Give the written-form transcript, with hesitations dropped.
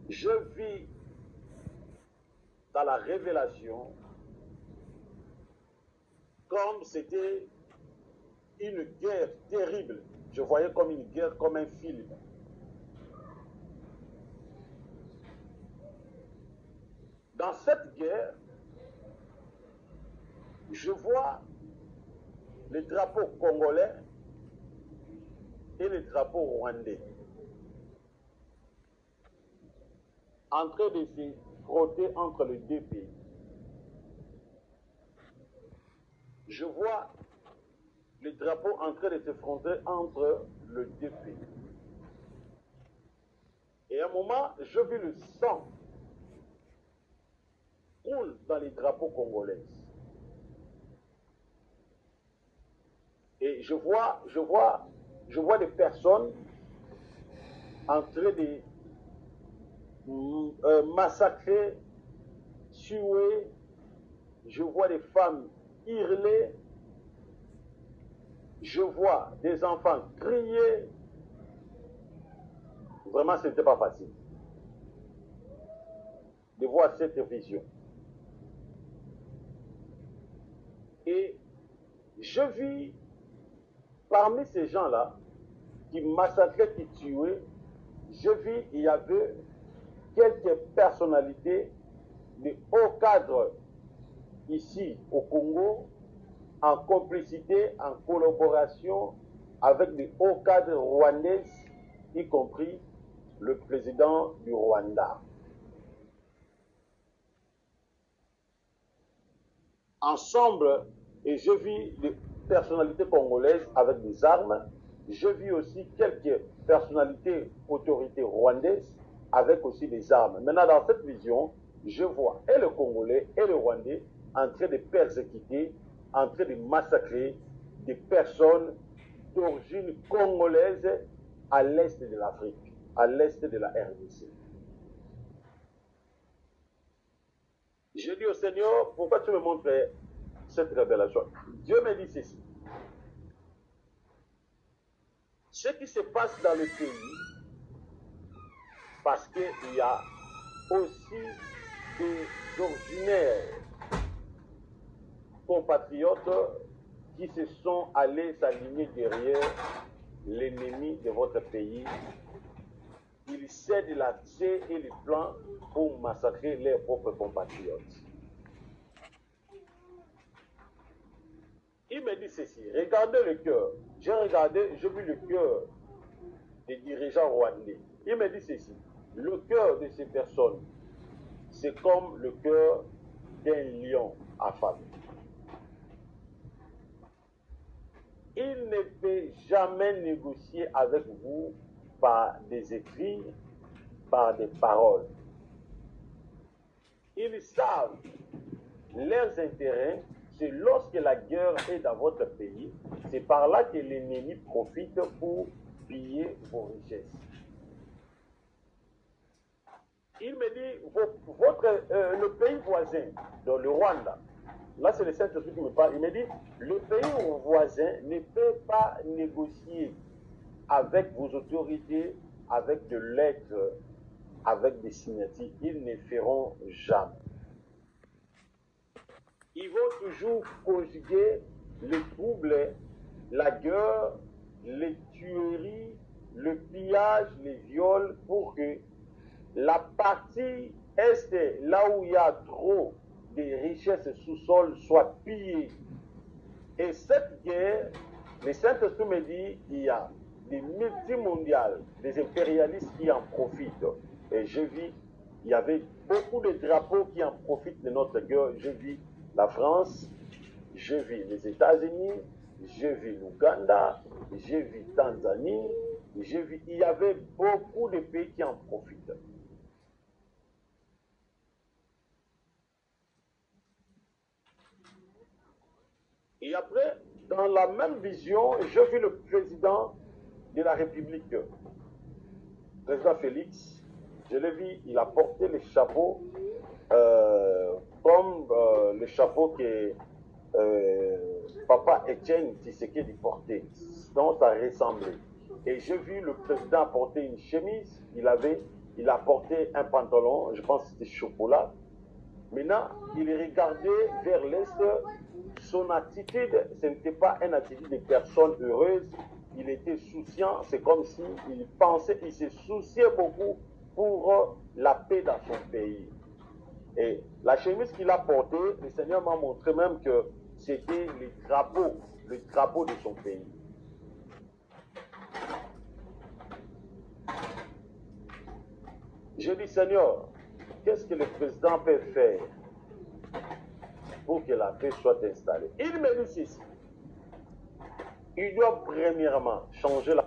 Je vis dans la révélation comme c'était une guerre terrible. Je voyais comme une guerre, comme un film. Dans cette guerre, je vois les drapeaux congolais et les drapeaux rwandais en train de se frotter entre les deux pays. Je vois les drapeaux en train de se frotter entre les deux pays. Et à un moment, je vis le sang coule dans les drapeaux congolais. Et je vois des personnes en train de massacrer, tuer. Je vois des femmes hurler. Je vois des enfants crier. Vraiment, ce n'était pas facile de voir cette vision. Et je vis parmi ces gens-là qui massacraient, qui tuaient, je vis, il y avait quelques personnalités de haut cadre ici au Congo, en complicité, en collaboration avec des hauts cadres rwandais, y compris le président du Rwanda. Ensemble, et je vis des personnalités congolaises avec des armes, je vis aussi quelques personnalités, autorités rwandaises avec aussi des armes. Maintenant, dans cette vision, je vois et le Congolais et le Rwandais en train de persécuter, en train de massacrer des personnes d'origine congolaise à l'est de l'Afrique, à l'est de la RDC. Je dis au Seigneur, pourquoi tu me montres cette révélation? Dieu me dit ceci. Ce qui se passe dans le pays, parce qu'il y a aussi des originaires compatriotes qui se sont allés s'aligner derrière l'ennemi de votre pays. Ils cèdent l'accès et les plans pour massacrer leurs propres compatriotes. Il me dit ceci, regardez le cœur. J'ai regardé, j'ai vu le cœur des dirigeants rwandais. Il me dit ceci, le cœur de ces personnes, c'est comme le cœur d'un lion affamé. Il ne peut jamais négocier avec vous par des écrits, par des paroles. Ils savent leurs intérêts, c'est lorsque la guerre est dans votre pays, c'est par là que l'ennemi profite pour piller vos richesses. Il me dit, le pays voisin, dans le Rwanda, là c'est le Saint-Esprit qui me parle, il me dit, le pays voisin ne peut pas négocier avec vos autorités, avec de lettres, avec des signatures, ils ne feront jamais. Ils vont toujours conjuguer les troubles, la guerre, les tueries, le pillage, les viols, pour que la partie est, là où il y a trop de richesses sous-sol, soit pillée. Et cette guerre, le Saint-Esprit me dit, il y a des multimondiales, des impérialistes qui en profitent. Et je vis, il y avait beaucoup de drapeaux qui en profitent de notre guerre. Je vis la France, je vis les États-Unis, je vis l'Ouganda, je vis Tanzanie, je vis, il y avait beaucoup de pays qui en profitent. Et après, dans la même vision, je vis le président de la République, le président Félix. Je l'ai vu, il a porté le chapeau comme le chapeau que Papa Etienne Tshisekedi portait. Donc ça ressemblait. Et j'ai vu le président porter une chemise, il avait il a porté un pantalon, je pense que c'était chocolat. Maintenant, il regardait vers l'est. Son attitude, ce n'était pas une attitude de personne heureuse. Il était souciant. C'est comme s'il pensait, il se souciait beaucoup pour la paix dans son pays. Et la chemise qu'il a portée, le Seigneur m'a montré même que c'était le drapeau de son pays. Je dis, Seigneur, qu'est-ce que le président peut faire pour que la paix soit installée? Il me dit ceci. Il doit premièrement changer la